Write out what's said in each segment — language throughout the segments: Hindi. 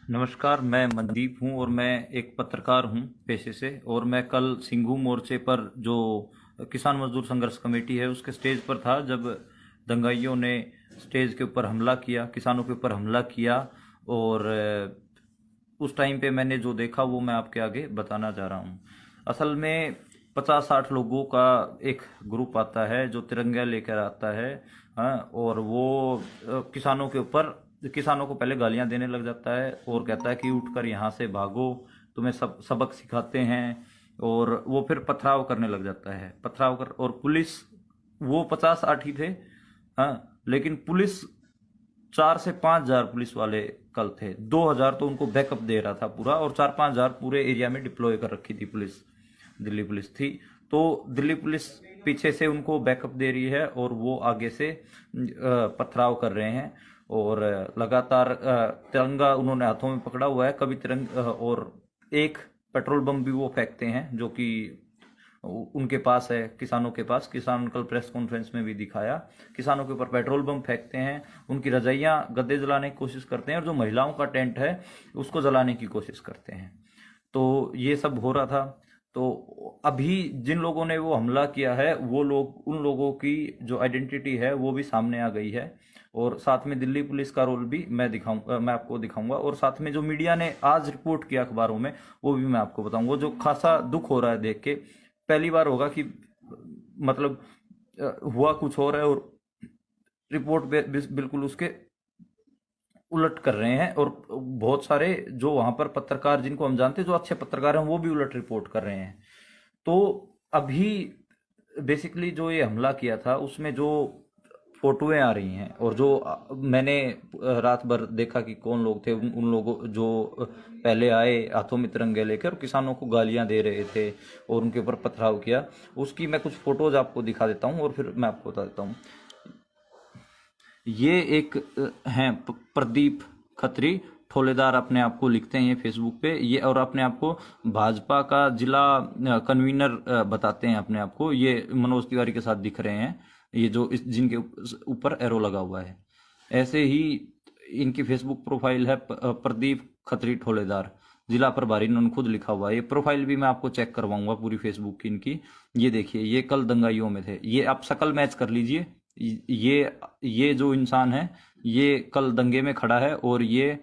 नमस्कार, मैं मनदीप हूँ और मैं एक पत्रकार हूँ पेशे से। और मैं कल सिंघू मोर्चे पर जो किसान मजदूर संघर्ष कमेटी है उसके स्टेज पर था जब दंगाइयों ने स्टेज के ऊपर हमला किया, किसानों के ऊपर हमला किया। और उस टाइम पे मैंने जो देखा वो मैं आपके आगे बताना चाह रहा हूँ। असल में 50-60 लोगों का एक ग्रुप आता है जो तिरंगा लेकर आता है। हाँ, और वो किसानों को पहले गालियां देने लग जाता है और कहता है कि उठकर यहाँ से भागो, तुम्हें सबक सिखाते हैं। और वो फिर पथराव करने लग जाता है, पथराव कर। और पुलिस, वो 50-60 ही थे। हाँ, लेकिन पुलिस 4 से 5 हजार पुलिस वाले कल थे। 2 हजार तो उनको बैकअप दे रहा था पूरा, और 4-5 हजार पूरे एरिया में डिप्लॉय कर रखी थी पुलिस। दिल्ली पुलिस थी। तो दिल्ली पुलिस पीछे से उनको बैकअप दे रही है और वो आगे से पथराव कर रहे हैं। और लगातार तिरंगा उन्होंने हाथों में पकड़ा हुआ है। कभी तिरंगा, और एक पेट्रोल बम भी वो फेंकते हैं जो कि उनके पास है, किसानों के पास। किसान कल प्रेस कॉन्फ्रेंस में भी दिखाया, किसानों के ऊपर पेट्रोल बम फेंकते हैं, उनकी रजाइयां गद्दे जलाने की कोशिश करते हैं, और जो महिलाओं का टेंट है उसको जलाने की कोशिश करते हैं। तो ये सब हो रहा था। तो अभी जिन लोगों ने वो हमला किया है वो लोग, उन लोगों की जो आइडेंटिटी है वो भी सामने आ गई है। और साथ में दिल्ली पुलिस का रोल भी मैं आपको दिखाऊंगा। और साथ में जो मीडिया ने आज रिपोर्ट किया अखबारों में वो भी मैं आपको बताऊंगा। जो खासा दुख हो रहा है देख के, पहली बार होगा कि मतलब हुआ कुछ और है और रिपोर्ट बिल्कुल उसके उलट कर रहे हैं। और बहुत सारे जो वहां पर पत्रकार, जिनको हम जानते हैं, जो अच्छे पत्रकार हैं, वो भी उलट रिपोर्ट कर रहे हैं। तो अभी बेसिकली जो ये हमला किया था उसमें जो फोटोएं आ रही हैं, और जो मैंने रात भर देखा कि कौन लोग थे, उन लोगों जो पहले आए हाथों में तिरंगे लेकर और किसानों को गालियां दे रहे थे और उनके ऊपर पथराव किया, उसकी मैं कुछ फोटोज आपको दिखा देता हूं और फिर मैं आपको बता देता हूँ। ये एक हैं प्रदीप खत्री ठोलेदार, अपने आप को लिखते हैं ये फेसबुक पे ये, और अपने आप को भाजपा का जिला कन्वीनर बताते हैं अपने आप को। ये मनोज तिवारी के साथ दिख रहे हैं, ये जो जिनके ऊपर एरो लगा हुआ है। ऐसे ही इनकी फेसबुक प्रोफाइल है, प्रदीप खत्री ठोलेदार जिला प्रभारी, इन्होंने खुद लिखा हुआ है। ये प्रोफाइल भी मैं आपको चेक करवाऊंगा पूरी फेसबुक की इनकी। ये देखिए, ये कल दंगाइयों में थे। ये आप शकल मैच कर लीजिए। ये जो इंसान है ये कल दंगे में खड़ा है, और ये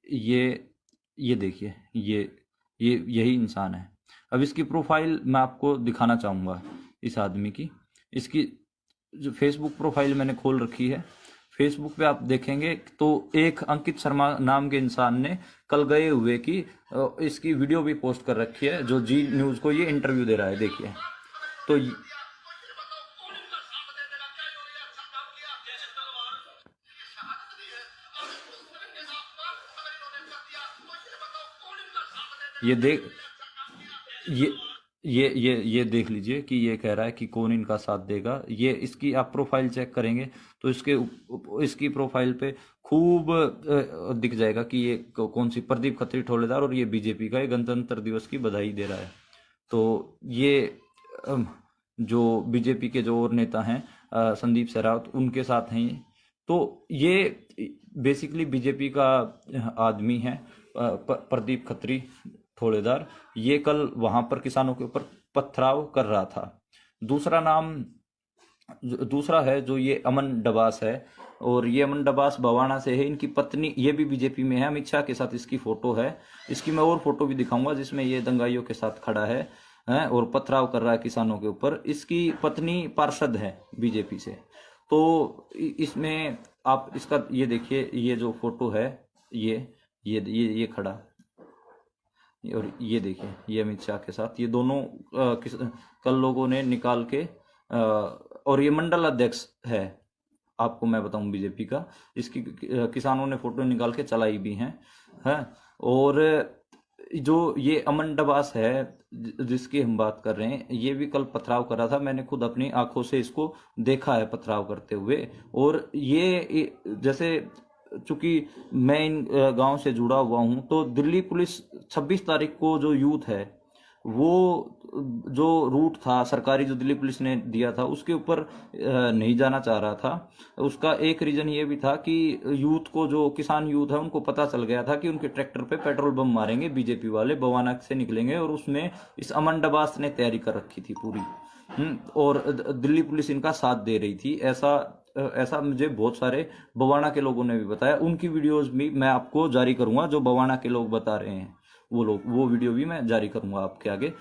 ये देखिए, ये यही इंसान है। अब इसकी प्रोफाइल मैं आपको दिखाना चाहूंगा इस आदमी की। इसकी जो फेसबुक प्रोफाइल मैंने खोल रखी है, फेसबुक पे आप देखेंगे तो एक अंकित शर्मा नाम के इंसान ने कल गए हुए की इसकी वीडियो भी पोस्ट कर रखी है, जो जी न्यूज को ये इंटरव्यू दे रहा है। देखिए, तो ये देख ये ये देख लीजिए कि ये कह रहा है कि कौन इनका साथ देगा। ये इसकी आप प्रोफाइल चेक करेंगे तो इसकी प्रोफाइल पे खूब दिख जाएगा कि ये कौन सी, प्रदीप खत्री ठोलेदार, और ये बीजेपी का, ये गणतंत्र दिवस की बधाई दे रहा है। तो ये अम, जो बीजेपी के जो और नेता हैं, संदीप सहरावत, उनके साथ हैं ये। तो ये बेसिकली बीजेपी का आदमी है, प्रदीप खत्री ठोलेदार। ये कल वहां पर किसानों के ऊपर पथराव कर रहा था। दूसरा है जो ये अमन डबास है, और ये अमन डबास बवाना से है। इनकी पत्नी ये भी बीजेपी में है, अमित शाह के साथ इसकी फोटो है। इसकी मैं और फोटो भी दिखाऊंगा जिसमें ये दंगाइयों के साथ खड़ा है और पथराव कर रहा है किसानों के ऊपर। इसकी पत्नी पार्षद है बीजेपी से। तो इसमें आप इसका ये देखिए, ये जो फोटो है, ये खड़ा, और ये देखिए ये अमित शाह के साथ, ये दोनों कल लोगों ने निकाल के और ये मंडल अध्यक्ष है, आपको मैं बताऊं बीजेपी का। इसकी किसानों ने फोटो निकाल के चलाई भी है। और जो ये अमन डबास है जिसकी हम बात कर रहे हैं, ये भी कल पथराव कर रहा था। मैंने खुद अपनी आंखों से इसको देखा है पथराव करते हुए। और ये जैसे, चूंकि मैं इन गांव से जुड़ा हुआ हूं, तो दिल्ली पुलिस 26 तारीख को जो यूथ है वो जो रूट था सरकारी, जो दिल्ली पुलिस ने दिया था, उसके ऊपर नहीं जाना चाह रहा था। उसका एक रीजन ये भी था कि यूथ को, जो किसान यूथ है, उनको पता चल गया था कि उनके ट्रैक्टर पे पेट्रोल बम मारेंगे बीजेपी वाले, बवाना से निकलेंगे, और उसमें इस अमन डबास ने तैयारी कर रखी थी पूरी। और दिल्ली पुलिस इनका साथ दे रही थी, ऐसा ऐसा मुझे बहुत सारे बवाना के लोगों ने भी बताया। उनकी वीडियोस भी मैं आपको जारी करूंगा, जो बवाना के लोग बता रहे हैं, वो वीडियो भी मैं जारी करूंगा आपके आगे।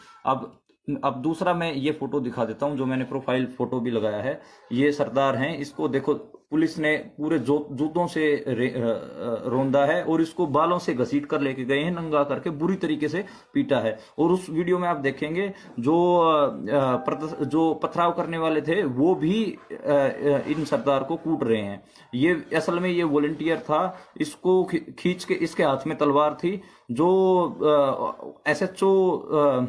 अब दूसरा मैं ये फोटो दिखा देता हूँ, जो मैंने प्रोफाइल फोटो भी लगाया है। ये सरदार हैं, इसको देखो, पुलिस ने पूरे जूतों से रौंदा है, और इसको बालों से घसीट कर लेके गए हैं, नंगा करके बुरी तरीके से पीटा है। और उस वीडियो में आप देखेंगे जो पथराव करने वाले थे, वो भी इन सरदार को कूट रहे हैं। ये असल में ये वॉलंटियर था, इसको खींच के, इसके हाथ में तलवार थी, जो SHO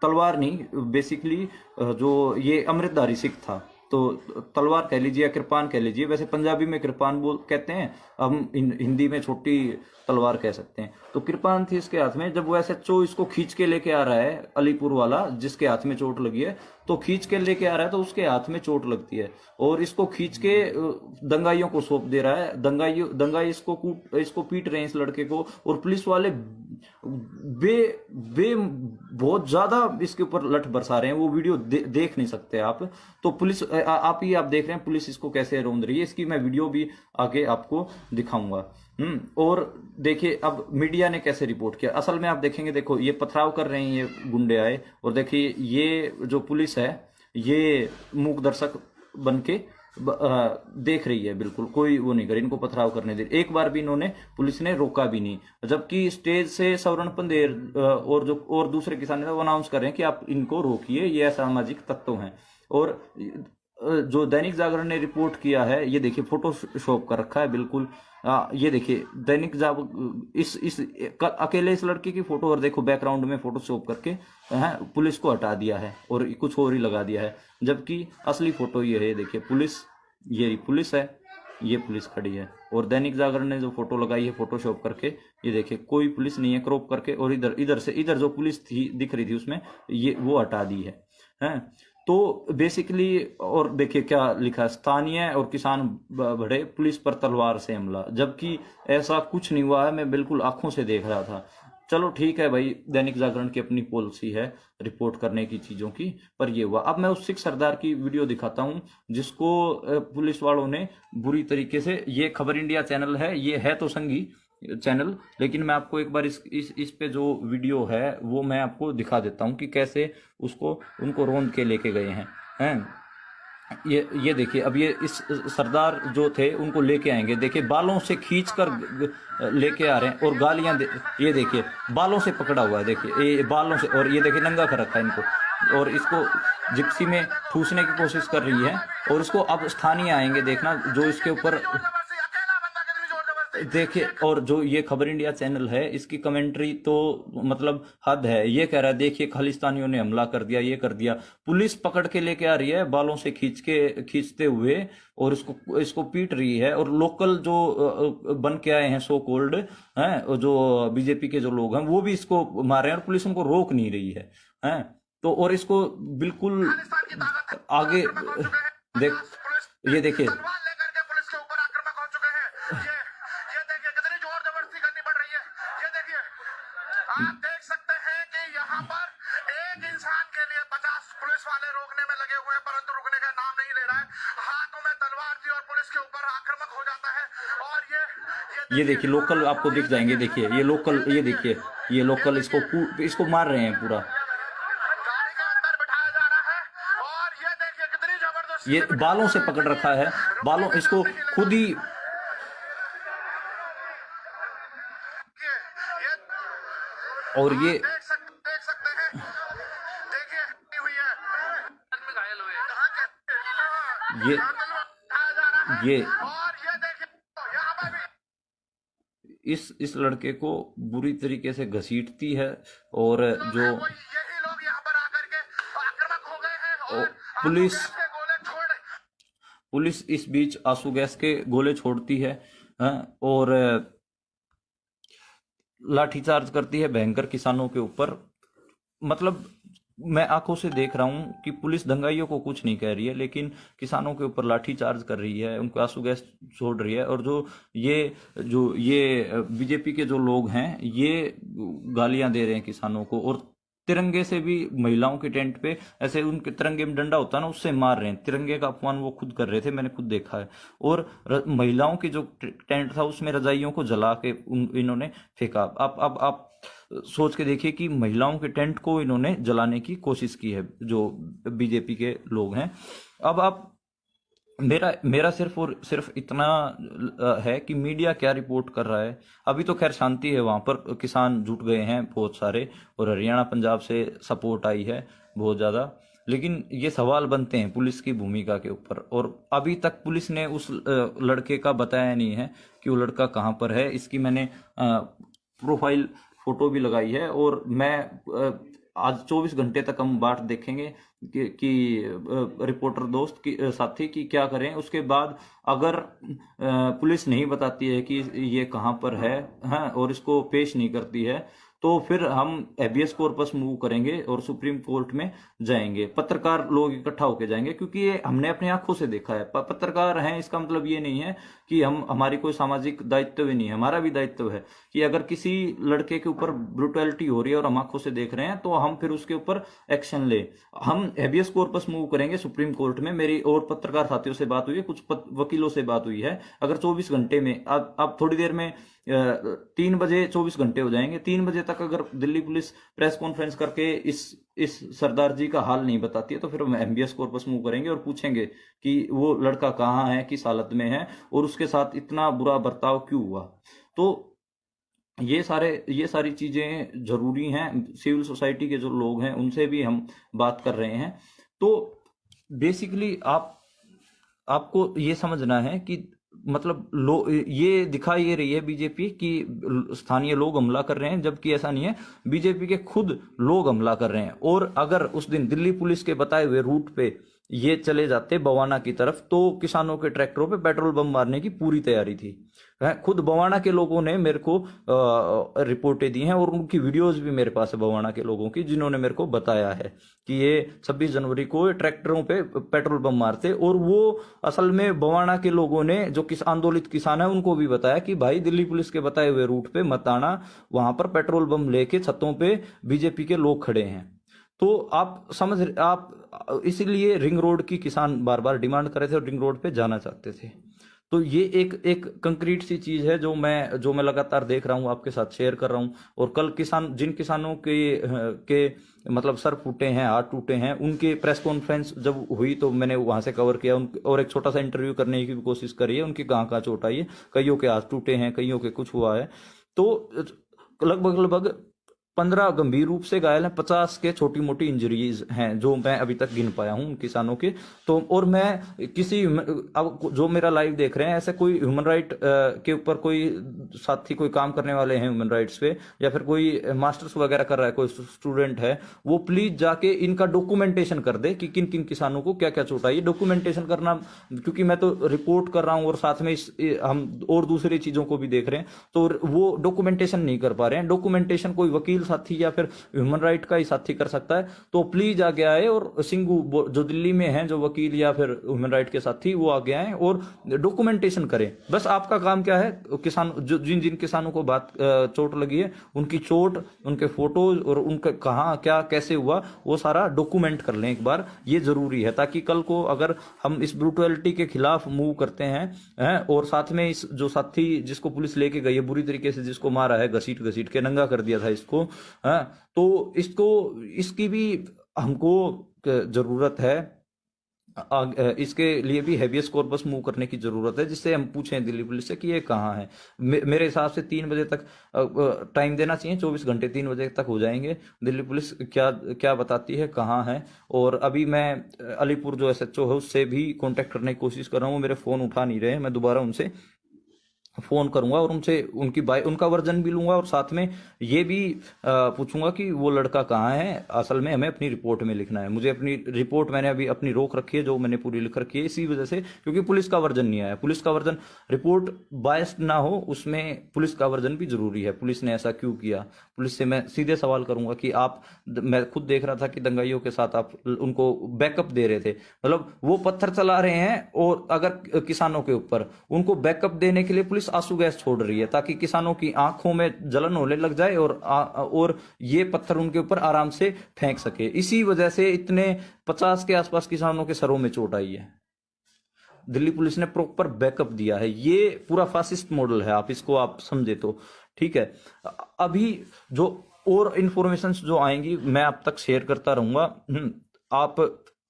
तलवार नहीं, बेसिकली जो ये अमृतधारी सिख था, तो तलवार कह लीजिए या कृपान कह लीजिए, वैसे पंजाबी में कृपान बोल कहते हैं, हम हिंदी में छोटी तलवार कह सकते हैं। तो कृपान थी इसके हाथ में। जब वो SHO इसको खींच के लेके आ रहा है, अलीपुर वाला जिसके हाथ में चोट लगी है, तो खींच के लेके आ रहा है, तो उसके हाथ में चोट लगती है, और इसको खींच के दंगाइयों को सौंप दे रहा है। दंगाई इसको पीट रहे हैं, इस लड़के को, और पुलिस वाले बहुत ज्यादा इसके ऊपर लठ बरसा रहे हैं। वो वीडियो देख नहीं सकते आप, तो पुलिस आप देख रहे हैं पुलिस इसको कैसे रौंद रही है। इसकी मैं वीडियो भी आगे आपको दिखाऊंगा। और देखिए अब मीडिया ने कैसे रिपोर्ट किया। असल में आप देखेंगे, देखो ये पथराव कर रहे हैं, ये गुंडे आए, और देखिए ये जो पुलिस है, ये मूक दर्शक बन के देख रही है, बिल्कुल कोई वो नहीं करे, इनको पथराव करने दे। एक बार भी इन्होंने, पुलिस ने रोका भी नहीं, जबकि स्टेज से सवर्ण पंदेर और दूसरे किसान वो अनाउंस कर रहे हैं कि आप इनको रोकिए, ये असामाजिक तत्व हैं। और जो दैनिक जागरण ने रिपोर्ट किया है, ये देखिए फोटोशॉप कर रखा है बिल्कुल। ये देखिए दैनिक इस अकेले इस लड़के की फोटो, और देखो बैकग्राउंड में फोटोशॉप करके पुलिस को हटा दिया है और कुछ और ही लगा दिया है, जबकि असली फोटो ये है। देखिए पुलिस, ये पुलिस है, ये पुलिस खड़ी है, और दैनिक जागरण ने जो फोटो लगाई है फोटोशॉप करके, ये देखिए कोई पुलिस नहीं है, क्रॉप करके, और इधर जो पुलिस थी दिख रही थी उसमें, ये वो हटा दी है। तो बेसिकली, और देखिए क्या लिखा है, स्थानीय और किसान बढ़े, पुलिस पर तलवार से हमला, जबकि ऐसा कुछ नहीं हुआ है। मैं बिल्कुल आंखों से देख रहा था। चलो ठीक है भाई, दैनिक जागरण की अपनी पॉलिसी है रिपोर्ट करने की चीजों की, पर ये हुआ। अब मैं उस सिख सरदार की वीडियो दिखाता हूं, जिसको पुलिस वालों ने बुरी तरीके से, ये खबर इंडिया चैनल है, ये है तो संघी चैनल, लेकिन मैं आपको एक बार इस पे जो वीडियो है वो मैं आपको दिखा देता हूं कि कैसे उनको रोंद के लेके गए हैं। ये देखिए, अब ये इस सरदार जो थे उनको लेके आएंगे, देखिए बालों से खींच कर लेके आ रहे हैं, और गालियां ये देखिए बालों से पकड़ा हुआ है, देखिए ये बालों से, और ये देखिए नंगा कर रखा है इनको, और इसको जिप्सी में ठूसने की कोशिश कर रही है। और इसको अब स्थानीय आएंगे, देखना, जो इसके ऊपर देखिए। और जो ये खबर इंडिया चैनल है, इसकी कमेंट्री तो मतलब हद है। ये कह रहा है देखिए खालिस्तानियों ने हमला कर दिया, ये कर दिया, पुलिस पकड़ के लेके आ रही है बालों से खींचते हुए, और इसको पीट रही है। और लोकल जो बन के आए हैं सो कोल्ड हैं, जो बीजेपी के जो लोग हैं, वो भी इसको मार रहे हैं, और पुलिस उनको रोक नहीं रही है। तो और इसको बिल्कुल आगे देख, ये देखिए आप देख सकते हैं कि यहाँ पर एक इंसान के लिए 50 पुलिस वाले रोकने में लगे हुए हैं, परंतु रुकने का नाम नहीं ले रहा है। हाथों में तलवार थी और पुलिस के ऊपर आक्रामक हो जाता है। और ये देखिए लोकल आपको दिख जाएंगे, देखिए ये लोकल, ये देखिए ये लोकल इसको मार रहे हैं पूरा। गाड़ी के अंदर बिठाया जा रहा है, और ये देखिए कितनी जबरदस्त, ये बालों से पकड़ रखा है, बालों, इसको खुद ही। और ये देख सकते हैं, देखिए हुई है, घायल हुए, ये और ये देखिए यहाँ पर भी इस लड़के को बुरी तरीके से घसीटती है, और जो यही लोग यहाँ पर आकर के आक्रामक हो गए हैं, और पुलिस इस बीच आंसू गैस के गोले छोड़ती है, और लाठीचार्ज करती है भयंकर किसानों के ऊपर। मतलब मैं आंखों से देख रहा हूँ कि पुलिस दंगाइयों को कुछ नहीं कह रही है, लेकिन किसानों के ऊपर लाठी चार्ज कर रही है, उनको आंसू गैस छोड़ रही है। और जो ये बीजेपी के जो लोग हैं ये गालियां दे रहे हैं किसानों को, और तिरंगे से भी महिलाओं के टेंट पे ऐसे उनके तिरंगे में डंडा होता है ना, उससे मार रहे हैं। तिरंगे का अपमान वो खुद कर रहे थे, मैंने खुद देखा है। और महिलाओं की जो टेंट था उसमें रजाइयों को जला के इन्होंने फेंका। आप सोच के देखिए कि महिलाओं के टेंट को इन्होंने जलाने की कोशिश की है जो बीजेपी के लोग हैं। अब आप मेरा मेरा सिर्फ और सिर्फ इतना है कि मीडिया क्या रिपोर्ट कर रहा है। अभी तो खैर शांति है, वहां पर किसान जुट गए हैं बहुत सारे, और हरियाणा पंजाब से सपोर्ट आई है बहुत ज्यादा। लेकिन ये सवाल बनते हैं पुलिस की भूमिका के ऊपर, और अभी तक पुलिस ने उस लड़के का बताया नहीं है कि वो लड़का कहाँ पर है। इसकी मैंने प्रोफाइल फोटो भी लगाई है, और मैं आज 24 घंटे तक हम बाट देखेंगे कि रिपोर्टर दोस्त की साथी की क्या करें। उसके बाद अगर पुलिस नहीं बताती है कि ये कहाँ पर है, हाँ, और इसको पेश नहीं करती है, तो फिर हम हैबियस कॉर्पस मूव करेंगे और सुप्रीम कोर्ट में जाएंगे। पत्रकार लोग इकट्ठा होकर जाएंगे, क्योंकि ये हमने अपनी आंखों से देखा है। पत्रकार हैं इसका मतलब ये नहीं है कि हमारी कोई सामाजिक दायित्व भी नहीं है। हमारा भी दायित्व है कि अगर किसी लड़के के ऊपर ब्रुटैलिटी हो रही है और हम आंखों से देख रहे हैं, तो हम फिर उसके ऊपर एक्शन ले। हम हैबियस कॉर्पस मूव करेंगे सुप्रीम कोर्ट में। मेरी और पत्रकार साथियों से बात हुई है, कुछ वकीलों से बात हुई है। अगर 24 घंटे में, अब थोड़ी देर में 3 बजे 24 घंटे हो जाएंगे, 3 बजे तक अगर दिल्ली पुलिस प्रेस कॉन्फ्रेंस करके इस सरदार जी का हाल नहीं बताती है, तो फिर हम हैबियस कॉर्पस मूव करेंगे और पूछेंगे कि वो लड़का कहाँ है, किस हालत में है, और उसके साथ इतना बुरा बर्ताव क्यों हुआ। तो ये सारी चीजें जरूरी हैं। सिविल सोसाइटी के जो लोग हैं उनसे भी हम बात कर रहे हैं। तो बेसिकली आपको ये समझना है कि मतलब ये दिखा ये रही है बीजेपी कि स्थानीय लोग हमला कर रहे हैं, जबकि ऐसा नहीं है। बीजेपी के खुद लोग हमला कर रहे हैं। और अगर उस दिन दिल्ली पुलिस के बताए हुए रूट पे ये चले जाते बवाना की तरफ, तो किसानों के ट्रैक्टरों पे पेट्रोल बम मारने की पूरी तैयारी थी। खुद बवाना के लोगों ने मेरे को रिपोर्टें दी हैं, और उनकी वीडियोस भी मेरे पास है बवाना के लोगों की, जिन्होंने मेरे को बताया है कि ये 26 जनवरी को ट्रैक्टरों पे पेट्रोल बम मारते। और वो असल में बवाना के लोगों ने, जो आंदोलित किसान है, उनको भी बताया कि भाई दिल्ली पुलिस के बताए हुए रूट पे मत आना, वहां पर पेट्रोल बम लेके छतों पे बीजेपी के लोग खड़े हैं। तो आप इसीलिए रिंग रोड की किसान बार बार डिमांड कर रहे थे और रिंग रोड पे जाना चाहते थे। तो ये एक कंक्रीट सी चीज है जो मैं लगातार देख रहा हूँ, आपके साथ शेयर कर रहा हूँ। और कल जिन किसानों के मतलब सर फूटे हैं, हाथ टूटे हैं, उनके प्रेस कॉन्फ्रेंस जब हुई तो मैंने वहां से कवर किया और एक छोटा सा इंटरव्यू करने की भी कोशिश करी है। उनकी कहाँ चोट आई है, कईयों के हाथ टूटे हैं, कईयों के कुछ हुआ है। तो लगभग 15 गंभीर रूप से घायल हैं, 50 के छोटी मोटी इंजरीज हैं जो मैं अभी तक गिन पाया हूं किसानों के। तो और मैं अब जो मेरा लाइव देख रहे हैं, ऐसे कोई ह्यूमन राइट के ऊपर कोई साथी, कोई काम करने वाले हैं ह्यूमन राइट्स पे, या फिर कोई मास्टर्स वगैरह कर रहा है, कोई स्टूडेंट है, वो प्लीज जाके इनका डॉक्यूमेंटेशन कर दे कि किन किन किसानों को क्या क्या चोट आई। डॉक्यूमेंटेशन करना, क्योंकि मैं तो रिपोर्ट कर रहा हूं और साथ में हम और दूसरी चीजों को भी देख रहे हैं, तो वो डॉक्यूमेंटेशन नहीं कर पा रहे हैं। डॉक्यूमेंटेशन कोई वकील साथी या फिर ह्यूमन राइट का ही साथी कर सकता है। तो प्लीज आगे आए, और सिंघू जो दिल्ली में हैं, जो वकील या फिर ह्यूमन राइट के साथी, वो आगे आए और डॉक्यूमेंटेशन करें। बस आपका काम क्या है, किसान जिन किसानों को चोट लगी है, उनकी चोट, उनके फोटोज और उनका कहाँ क्या कैसे हुआ, वो सारा डॉक्यूमेंट कर लें एक बार। ये जरूरी है, ताकि कल को अगर हम इस ब्रूटलिटी के खिलाफ मूव करते हैं और साथ में इस जो साथी जिसको पुलिस लेके गई है, बुरी तरीके से जिसको मारा है, घसीट के नंगा कर दिया था इसको, तो इसकी भी हमको जरूरत है। इसके लिए भी हैबियस कॉर्पस मूव करने की जरूरत है, जिससे हम पूछें दिल्ली पुलिस से कि ये कहाँ है। मेरे हिसाब से 3 बजे तक टाइम देना चाहिए, 24 घंटे 3 बजे तक हो जाएंगे। दिल्ली पुलिस क्या बताती है, कहाँ है। और अभी मैं अलीपुर जो SHO है उससे भी कांटेक्ट करने की कोशिश कर रहा हूँ, मेरे फोन उठा नहीं रहे हैं। मैं दोबारा उनसे फोन करूंगा और उनसे उनका वर्जन भी लूंगा और साथ में ये भी पूछूंगा कि वो लड़का कहाँ है। असल में हमें अपनी रिपोर्ट में लिखना है, मुझे अपनी रिपोर्ट मैंने अभी अपनी रोक रखी है जो मैंने पूरी लिख रखी है इसी वजह से, क्योंकि पुलिस का वर्जन नहीं आया। पुलिस का वर्जन, रिपोर्ट बायस्ड ना हो, उसमें पुलिस का वर्जन भी जरूरी है। पुलिस ने ऐसा क्यों किया, पुलिस से मैं सीधे सवाल करूंगा कि मैं खुद देख रहा था कि दंगाइयों के साथ आप उनको बैकअप दे रहे थे, मतलब वो पत्थर चला रहे हैं और अगर किसानों के ऊपर उनको बैकअप देने के लिए पुलिस आंसू गैस छोड़ रही है ताकि किसानों की आंखों में जलन होने लग जाए और ये पत्थर उनके ऊपर आराम से फेंक सके। इसी वजह से इतने 50 के आसपास किसानों के सरों में चोट आई है। दिल्ली पुलिस ने प्रॉपर बैकअप दिया है। ये पूरा फासिस्ट मॉडल है, आप इसको आप समझे तो ठीक है। अभी जो और इंफॉर्मेशन जो आएंगी मैं आप तक शेयर करता रहूंगा।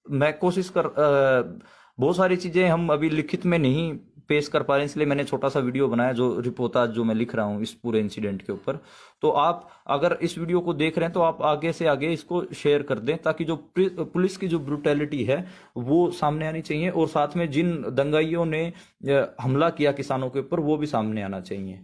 मैं कोशिश बहुत सारी चीजें हम अभी लिखित में नहीं पेश कर पा रहे हैं, इसलिए मैंने छोटा सा वीडियो बनाया जो रिपोर्टाज जो मैं लिख रहा हूँ इस पूरे इंसिडेंट के ऊपर। तो आप अगर इस वीडियो को देख रहे हैं तो आप आगे से आगे इसको शेयर कर दें ताकि जो पुलिस की जो ब्रूटैलिटी है वो सामने आनी चाहिए और साथ में जिन दंगाइयों ने हमला किया किसानों के ऊपर वो भी सामने आना चाहिए।